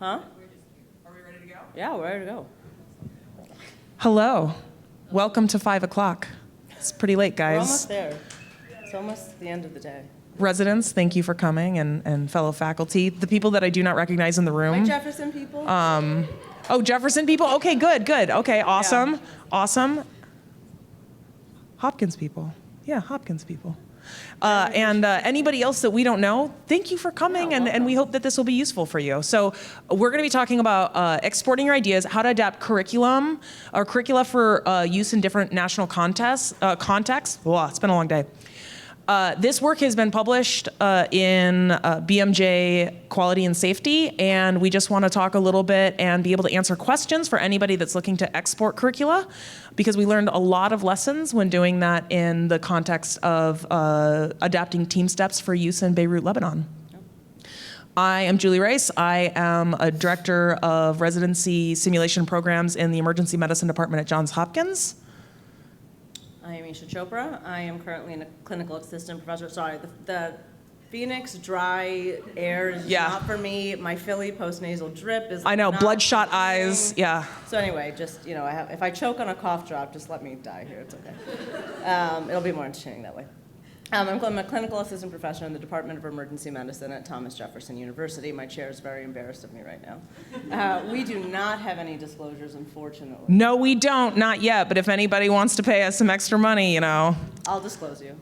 Huh? Are we ready to go? Yeah, we're ready to go. Hello. Welcome to 5 o'clock. It's pretty late, guys. We're almost there. It's almost the end of the day. Residents, thank you for coming, and fellow faculty. The people that I do not recognize in the room. Like Jefferson people? Oh, Jefferson people? Okay, good. Okay, awesome. Yeah. Awesome. Hopkins people. Yeah, Hopkins people. And anybody else that we don't know, thank you for coming, and we hope that this will be useful for you. So we're going to be talking about exporting your ideas, how to adapt curriculum or curricula for use in different national contexts. Wow, it's been a long day. This work has been published in BMJ Quality and Safety, and we just want to talk a little bit and be able to answer questions for anybody that's looking to export curricula, because we learned a lot of lessons when doing that in the context of adapting team steps for use in Beirut, Lebanon. I am Julie Rice. I am a director of residency simulation programs in the emergency medicine department at Johns Hopkins. I am Isha Chopra. I am currently a clinical assistant professor. Sorry, the Phoenix dry air is not for me. My Philly postnasal drip is I know, not bloodshot eyes, yeah. So anyway, just, if I choke on a cough drop, just let me die here, it's okay. It'll be more entertaining that way. I'm a clinical assistant professor in the Department of Emergency Medicine at Thomas Jefferson University. My chair is very embarrassed of me right now. We do not have any disclosures, unfortunately. No, we don't, not yet, but if anybody wants to pay us some extra money, I'll disclose you.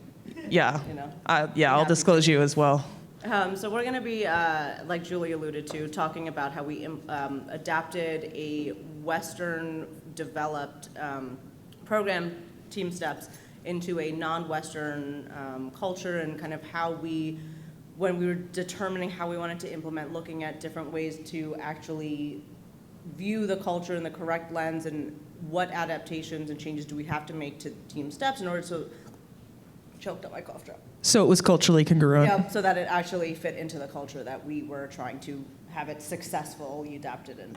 Yeah, I'll disclose you as well. So we're going to be, like Julie alluded to, talking about how we adapted a Western-developed program, Team Steps, into a non-Western culture, and kind of how when we were determining how we wanted to implement, looking at different ways to actually view the culture in the correct lens, and what adaptations and changes do we have to make to Team Steps in order to choked up my cough drop. So it was culturally congruent. Yeah, so that it actually fit into the culture that we were trying to have it successfully adapted in.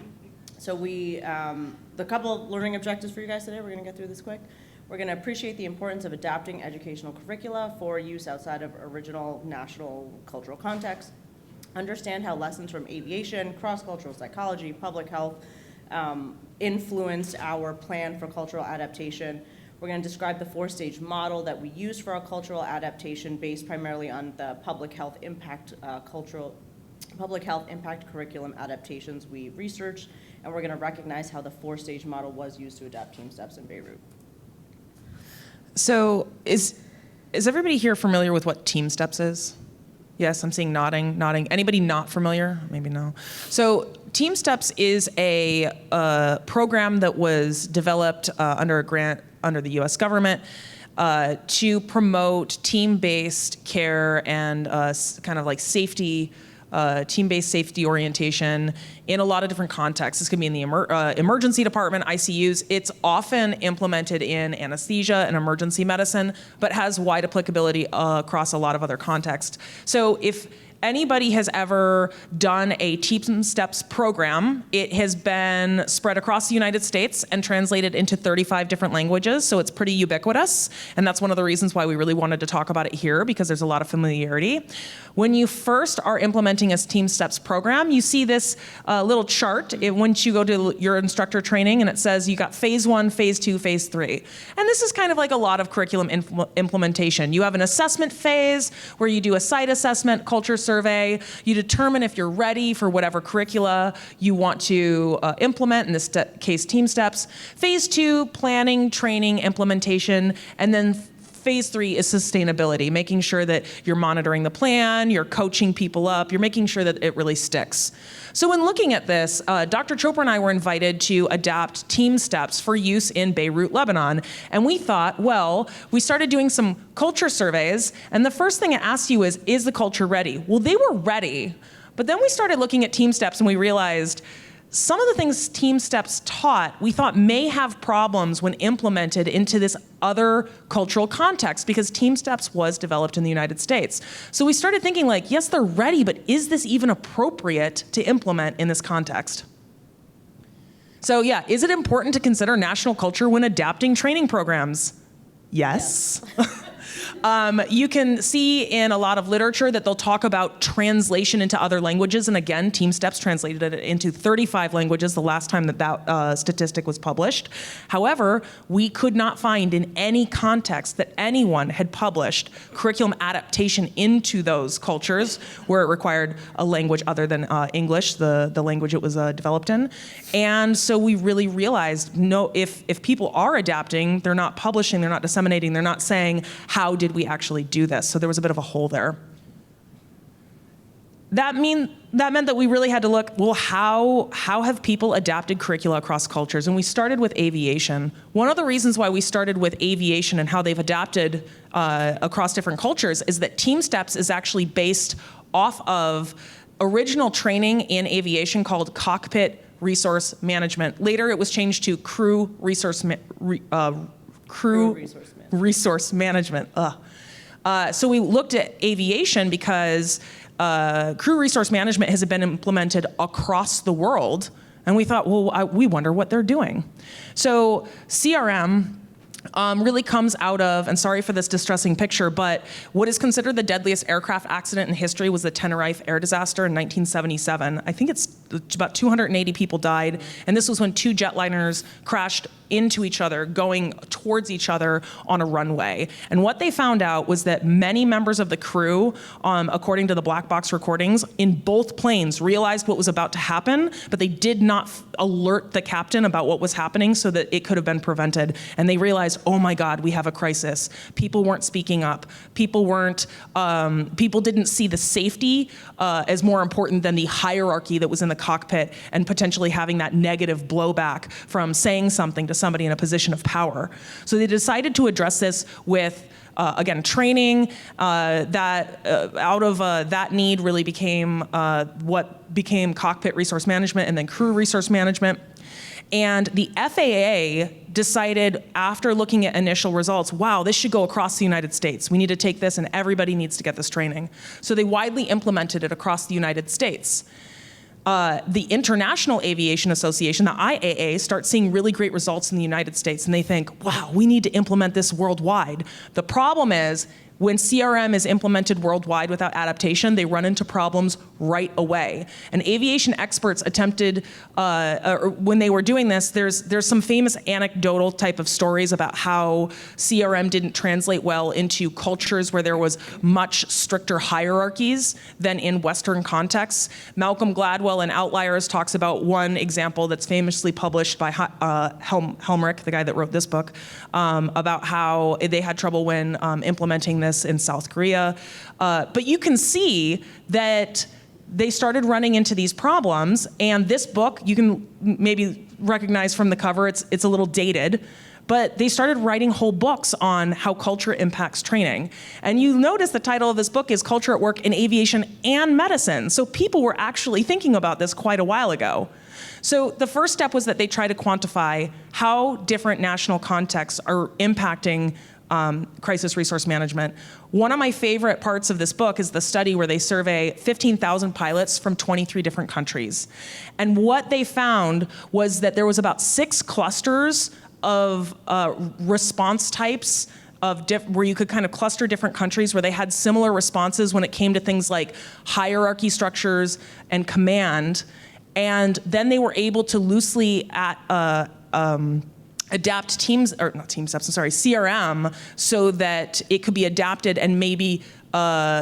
So the couple of learning objectives for you guys today, we're going to get through this quick. We're going to appreciate the importance of adapting educational curricula for use outside of original national cultural context. Understand how lessons from aviation, cross-cultural psychology, public health influenced our plan for cultural adaptation. We're going to describe the 4-stage model that we use for our cultural adaptation, based primarily on the public health impact curriculum adaptations we researched, and we're going to recognize how the 4-stage model was used to adapt Team Steps in Beirut. So is everybody here familiar with what Team Steps is? Yes, I'm seeing nodding. Anybody not familiar? Maybe no. So Team Steps is a program that was developed under a grant under the U.S. government to promote team-based care and kind of like safety, team-based safety orientation in a lot of different contexts. This could be in the emergency department, ICUs. It's often implemented in anesthesia and emergency medicine, but has wide applicability across a lot of other contexts. So if anybody has ever done a Team Steps program, it has been spread across the United States and translated into 35 different languages, so it's pretty ubiquitous, and that's one of the reasons why we really wanted to talk about it here, because there's a lot of familiarity. When you first are implementing a Team Steps program, you see this little chart once you go to your instructor training, and it says you got phase 1, phase 2, phase 3. And this is kind of like a lot of curriculum implementation. You have an assessment phase where you do a site assessment, culture survey. You determine if you're ready for whatever curricula you want to implement, in this case, Team Steps. Phase 2, planning, training, implementation, and then phase 3 is sustainability, making sure that you're monitoring the plan, you're coaching people up, you're making sure that it really sticks. So when looking at this, Dr. Chopra and I were invited to adapt Team Steps for use in Beirut, Lebanon. And we thought, well, we started doing some culture surveys, and the first thing it asked you is the culture ready? Well, they were ready, but then we started looking at Team Steps and we realized some of the things Team Steps taught, we thought may have problems when implemented into this other cultural context, because Team Steps was developed in the United States. So we started thinking like, yes, they're ready, but is this even appropriate to implement in this context? So yeah, is it important to consider national culture when adapting training programs? Yes. You can see in a lot of literature that they'll talk about translation into other languages. And again, Team Steps translated it into 35 languages the last time that statistic was published. However, we could not find in any context that anyone had published curriculum adaptation into those cultures where it required a language other than English, the language it was developed in. And so we really realized, no, if people are adapting, they're not publishing, they're not disseminating, they're not saying, how did we actually do this? So there was a bit of a hole there. That meant that we really had to look, well, how have people adapted curricula across cultures? And we started with aviation. One of the reasons why we started with aviation and how they've adapted across different cultures is that Team Steps is actually based off of original training in aviation called cockpit resource management. Later, it was changed to crew resource management. So we looked at aviation because crew resource management has been implemented across the world, and we thought, well, we wonder what they're doing. So CRM really comes out of, and sorry for this distressing picture, but what is considered the deadliest aircraft accident in history was the Tenerife air disaster in 1977. I think it's about 280 people died, and this was when two jetliners crashed into each other, going towards each other on a runway. And what they found out was that many members of the crew, according to the black box recordings, in both planes realized what was about to happen, but they did not alert the captain about what was happening so that it could have been prevented. And they realized, oh my God, we have a crisis. People weren't speaking up. People didn't see the safety as more important than the hierarchy that was in the cockpit and potentially having that negative blowback from saying something to somebody in a position of power. So they decided to address this with again, training. Out of that need really became what became cockpit resource management and then crew resource management. And the FAA decided, after looking at initial results, wow, this should go across the United States. We need to take this and everybody needs to get this training. So they widely implemented it across the United States. The International Aviation Association, the IAA, starts seeing really great results in the United States, and they think, wow, we need to implement this worldwide. The problem is, when CRM is implemented worldwide without adaptation, they run into problems right away. And aviation experts attempted, or when they were doing this, there's some famous anecdotal type of stories about how CRM didn't translate well into cultures where there was much stricter hierarchies than in Western contexts. Malcolm Gladwell in Outliers talks about one example that's famously published by Helmrich, the guy that wrote this book, about how they had trouble when implementing this in South Korea. But you can see that they started running into these problems, and this book, you can maybe recognize from the cover, it's a little dated, but they started writing whole books on how culture impacts training. And you notice the title of this book is Culture at Work in Aviation and Medicine. So people were actually thinking about this quite a while ago. So the first step was that they try to quantify how different national contexts are impacting crisis resource management. One of my favorite parts of this book is the study where they survey 15,000 pilots from 23 different countries. And what they found was that there was about 6 clusters of response types where you could kind of cluster different countries where they had similar responses when it came to things like hierarchy structures and command. And then they were able to loosely adapt CRM, so that it could be adapted and maybe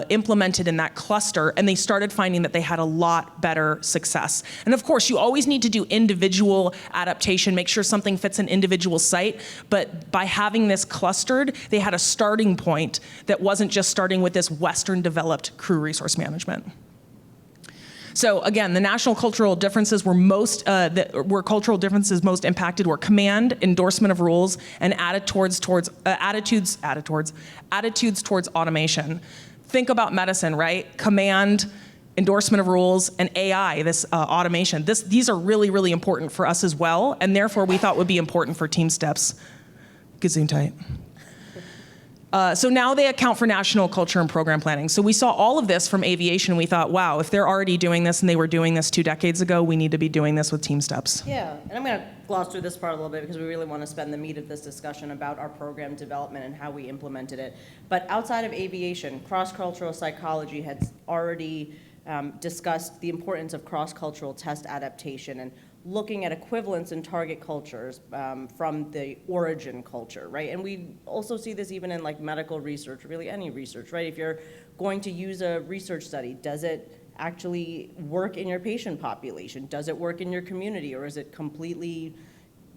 implemented in that cluster, and they started finding that they had a lot better success. And of course, you always need to do individual adaptation, make sure something fits an individual site, but by having this clustered, they had a starting point that wasn't just starting with this Western developed crew resource management. So again, the national cultural differences were where cultural differences most impacted were command, endorsement of rules, and attitudes towards automation. Think about medicine, right? Command, endorsement of rules, and AI, this automation. These are really, really important for us as well, and therefore we thought would be important for Team Steps. Gesundheit. So now they account for national culture and program planning. So we saw all of this from aviation. We thought, wow, if they're already doing this and they were doing this 2 decades ago, we need to be doing this with team steps. Yeah, and I'm going to gloss through this part a little bit because we really want to spend the meat of this discussion about our program development and how we implemented it. But outside of aviation, cross-cultural psychology had already discussed the importance of cross-cultural test adaptation and looking at equivalence in target cultures from the origin culture, right? And we also see this even in like medical research, really any research, right? If you're going to use a research study, does it actually work in your patient population? Does it work in your community, or is it completely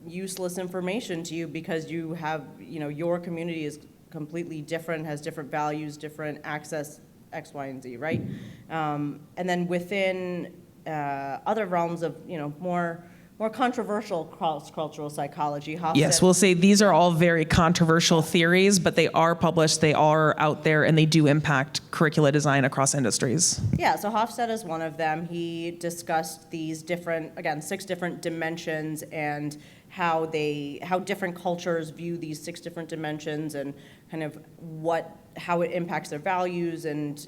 useless information to you because you have, your community is completely different, has different values, different access, X, Y, and Z, right? And then within other realms of, more controversial cross-cultural psychology. Yes, we'll say these are all very controversial theories, but they are published, they are out there, and they do impact curricula design across industries. Yeah, so Hofstede is one of them. He discussed these different, again, 6 different dimensions and how different cultures view these 6 different dimensions and kind of how it impacts their values and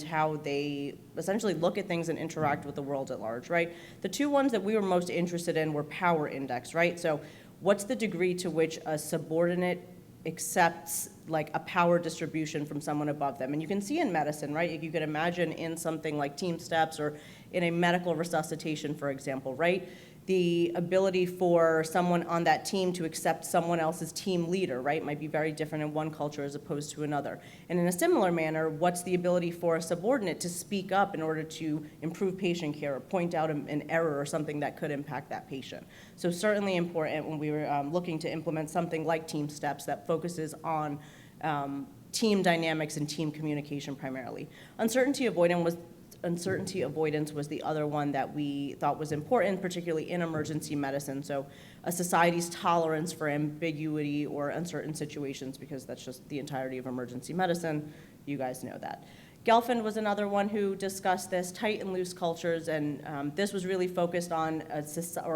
how they essentially look at things and interact with the world at large, right? The 2 ones that we were most interested in were power index, right? So what's the degree to which a subordinate accepts like a power distribution from someone above them? And you can see in medicine, right? You could imagine in something like team steps or in a medical resuscitation, for example, right? The ability for someone on that team to accept someone else's team leader, right, might be very different in one culture as opposed to another. And in a similar manner, what's the ability for a subordinate to speak up in order to improve patient care or point out an error or something that could impact that patient? So certainly important when we were looking to implement something like team steps that focuses on team dynamics and team communication primarily. Uncertainty avoidance was the other one that we thought was important, particularly in emergency medicine. So a society's tolerance for ambiguity or uncertain situations, because that's just the entirety of emergency medicine. You guys know that. Gelfand was another one who discussed this, tight and loose cultures, and this was really focused on a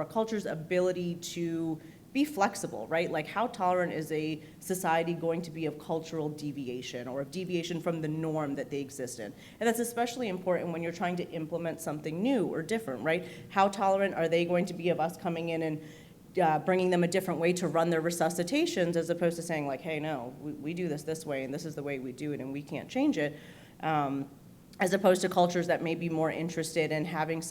culture's ability to be flexible, right? Like how tolerant is a society going to be of cultural deviation or of deviation from the norm that they exist in? And that's especially important when you're trying to implement something new or different, right? How tolerant are they going to be of us coming in and bringing them a different way to run their resuscitations as opposed to saying like, hey, no, we do this way and this is the way we do it and we can't change it. As opposed to cultures that may be more interested in having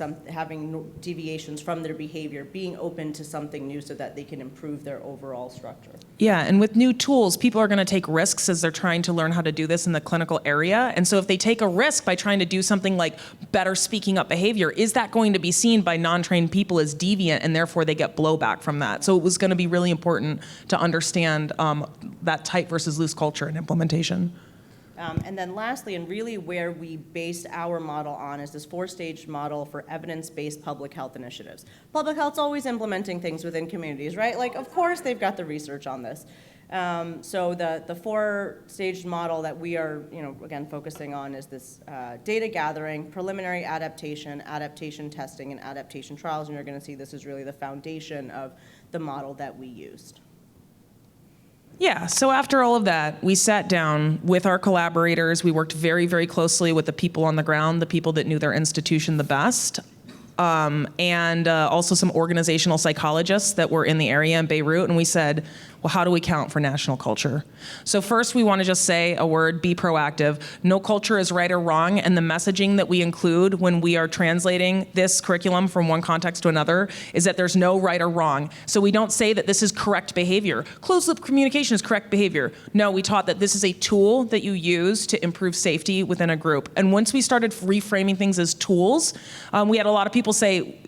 deviations from their behavior, being open to something new so that they can improve their overall structure. Yeah, and with new tools, people are going to take risks as they're trying to learn how to do this in the clinical area. And so if they take a risk by trying to do something like better speaking up behavior, is that going to be seen by non-trained people as deviant and therefore they get blowback from that? So it was going to be really important to understand that tight versus loose culture and implementation. And then lastly, and really where we based our model on is this 4-stage model for evidence-based public health initiatives. Public health's always implementing things within communities, right? Like, of course they've got the research on this. So the 4-stage model that we are, again, focusing on is this data gathering, preliminary adaptation, adaptation testing, and adaptation trials. And you're going to see this is really the foundation of the model that we used. Yeah, so after all of that, we sat down with our collaborators. We worked very, very closely with the people on the ground, the people that knew their institution the best, and also some organizational psychologists that were in the area in Beirut. And we said, well, how do we count for national culture? So first, we want to just say a word, be proactive. No culture is right or wrong, and the messaging that we include when we are translating this curriculum from one context to another is that there's no right or wrong. So we don't say that this is correct behavior. Closed-loop communication is correct behavior. No, we taught that this is a tool that you use to improve safety within a group. And once we started reframing things as tools, we had a lot of people say,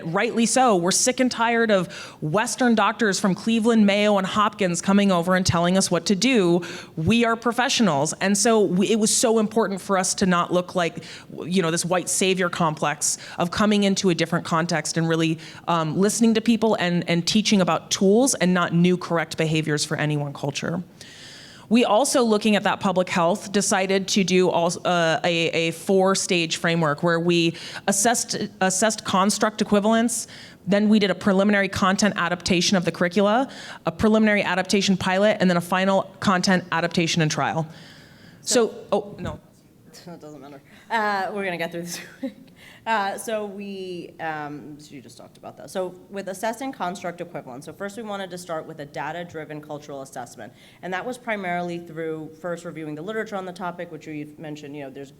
rightly so, we're sick and tired of Western doctors from Cleveland, Mayo, and Hopkins coming over and telling us what to do. We are professionals. And so it was so important for us to not look like, this white savior complex of coming into a different context and really listening to people and teaching about tools and not new correct behaviors for any one culture. We also, looking at that public health, decided to do a 4-stage framework where we assessed construct equivalence. Then we did a preliminary content adaptation of the curricula, a preliminary adaptation pilot, and then a final content adaptation and trial. Oh, no. It doesn't matter. We're going to get through this quick. So you just talked about that. So with assessing construct equivalence, so first we wanted to start with a data-driven cultural assessment. And that was primarily through first reviewing the literature on the topic, which we've mentioned, there's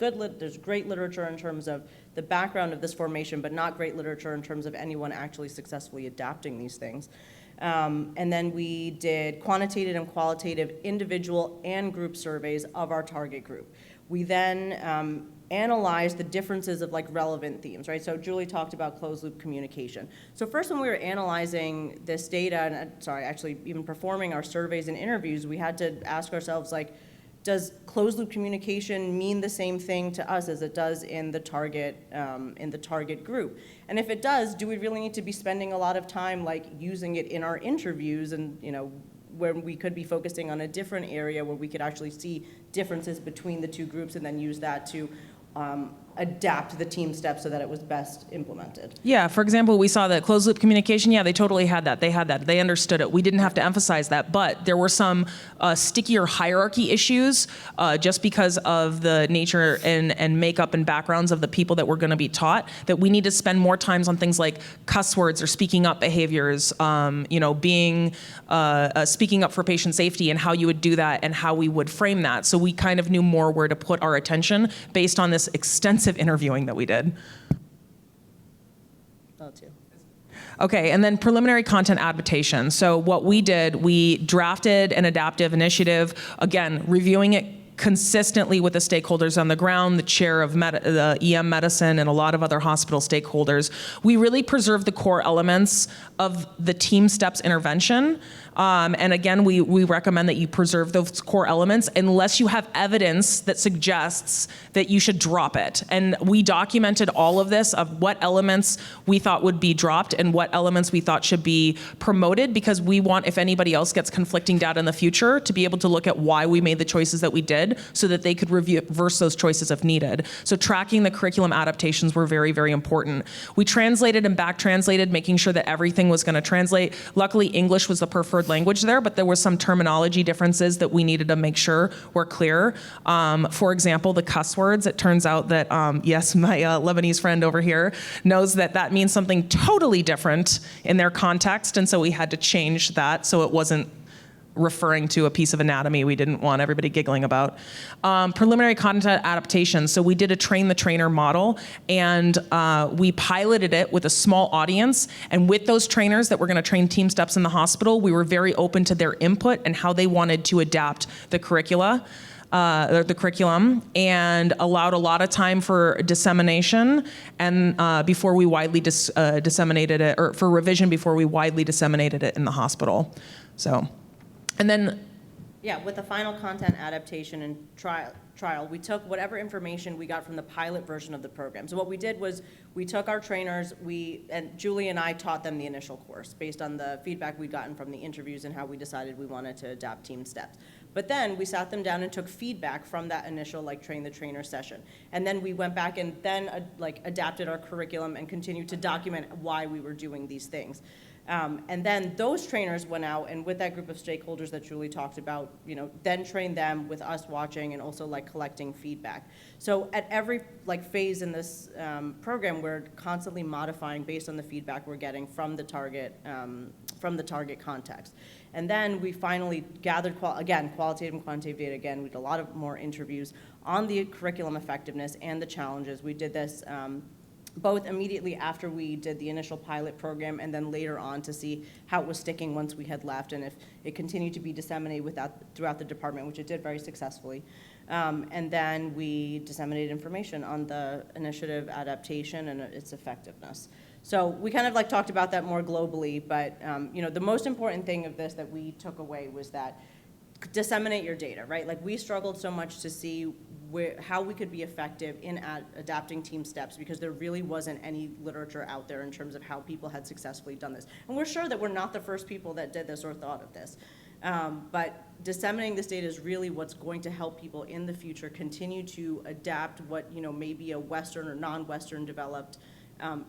great literature in terms of the background of this formation, but not great literature in terms of anyone actually successfully adapting these things. And then we did quantitative and qualitative individual and group surveys of our target group. We then analyzed the differences of relevant themes, right? So Julie talked about closed loop communication. So first when we were analyzing this data, and actually even performing our surveys and interviews, we had to ask ourselves, does closed loop communication mean the same thing to us as it does in the target group? And if it does, do we really need to be spending a lot of time using it in our interviews and where we could be focusing on a different area where we could actually see differences between the two groups and then use that to adapt the team steps so that it was best implemented. Yeah, for example, we saw that closed loop communication, they totally had that. They had that. They understood it. We didn't have to emphasize that, but there were some stickier hierarchy issues just because of the nature and makeup and backgrounds of the people that were going to be taught, that we need to spend more time on things like cuss words or speaking up behaviors, being speaking up for patient safety and how you would do that and how we would frame that. So we kind of knew more where to put our attention based on this extensive interviewing that we did. Oh, too. Okay, and then preliminary content adaptation. So what we did, we drafted an adaptive initiative, again, reviewing it consistently with the stakeholders on the ground, the chair of the EM medicine, and a lot of other hospital stakeholders. We really preserved the core elements of the team steps intervention. And again, we recommend that you preserve those core elements unless you have evidence that suggests that you should drop it. And we documented all of this of what elements we thought would be dropped and what elements we thought should be promoted, because we want, if anybody else gets conflicting data in the future, to be able to look at why we made the choices that we did so that they could reverse those choices if needed. So tracking the curriculum adaptations were very, very important. We translated and back translated, making sure that everything was going to translate. Luckily, English was the preferred language there, but there were some terminology differences that we needed to make sure were clear. For example, the cuss words, it turns out that, yes, my Lebanese friend over here knows that means something totally different in their context, and so we had to change that so it wasn't referring to a piece of anatomy we didn't want everybody giggling about. Preliminary content adaptation. So we did a train the trainer model, and we piloted it with a small audience. And with those trainers that were going to train team steps in the hospital, we were very open to their input and how they wanted to adapt the curriculum, and allowed a lot of time for dissemination and before we widely disseminated it, or for revision before we widely disseminated it in the hospital. So. And then, yeah, with the final content adaptation and trial, we took whatever information we got from the pilot version of the program. So what we did was we took our trainers, and Julie and I taught them the initial course based on the feedback we'd gotten from the interviews and how we decided we wanted to adapt team steps. But then we sat them down and took feedback from that initial train the trainer session. And then we went back and then adapted our curriculum and continued to document why we were doing these things. And then those trainers went out and with that group of stakeholders that Julie talked about, then trained them with us watching and also collecting feedback. So at every phase in this program, we're constantly modifying based on the feedback we're getting from the target context. And then we finally gathered, qualitative and quantitative data again. We did a lot of more interviews on the curriculum effectiveness and the challenges. We did this both immediately after we did the initial pilot program and then later on to see how it was sticking once we had left and if it continued to be disseminated throughout the department, which it did very successfully. And then we disseminated information on the initiative adaptation and its effectiveness. So we kind of talked about that more globally, but the most important thing of this that we took away was that disseminate your data, right? We struggled so much to see how we could be effective in adapting team steps because there really wasn't any literature out there in terms of how people had successfully done this. And we're sure that we're not the first people that did this or thought of this. But disseminating this data is really what's going to help people in the future continue to adapt what, may be a Western or non-Western developed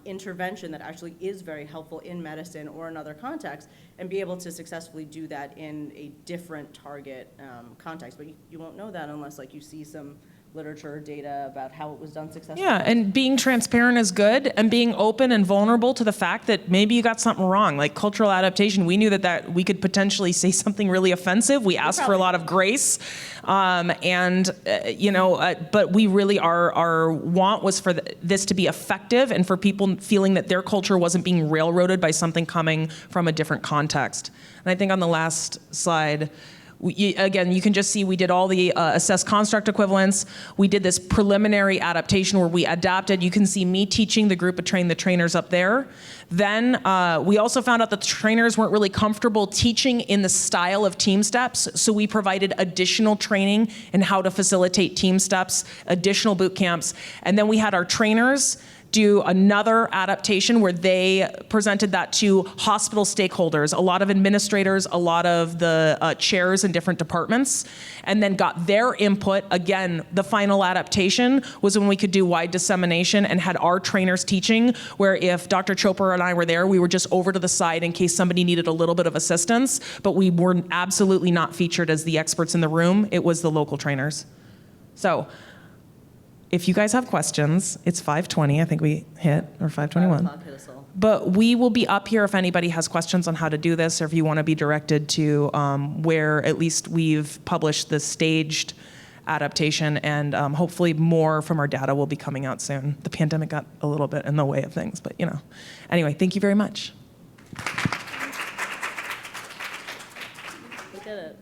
intervention that actually is very helpful in medicine or in other contexts, and be able to successfully do that in a different target context. But you won't know that unless you see some literature or data about how it was done successfully. Yeah, and being transparent is good, and being open and vulnerable to the fact that maybe you got something wrong. Like cultural adaptation, we knew that we could potentially say something really offensive. We asked for a lot of grace, but we really, our want was for this to be effective and for people feeling that their culture wasn't being railroaded by something coming from a different context. And I think on the last slide, again, you can just see we did all the assessed construct equivalents. We did this preliminary adaptation where we adapted. You can see me teaching the group of the trainers up there. Then we also found out that the trainers weren't really comfortable teaching in the style of team steps, so we provided additional training in how to facilitate team steps, additional boot camps, and then we had our trainers do another adaptation where they presented that to hospital stakeholders, a lot of administrators, a lot of the chairs in different departments, and then got their input. Again, the final adaptation was when we could do wide dissemination and had our trainers teaching, where if Dr. Chopra and I were there, we were just over to the side in case somebody needed a little bit of assistance, but we were absolutely not featured as the experts in the room. It was the local trainers. So, if you guys have questions, it's 5:20, I think we hit, or 5:21. But we will be up here if anybody has questions on how to do this, or if you want to be directed to where at least we've published the staged adaptation, and hopefully more from our data will be coming out soon. The pandemic got a little bit in the way of things, but Anyway, thank you very much. We did it.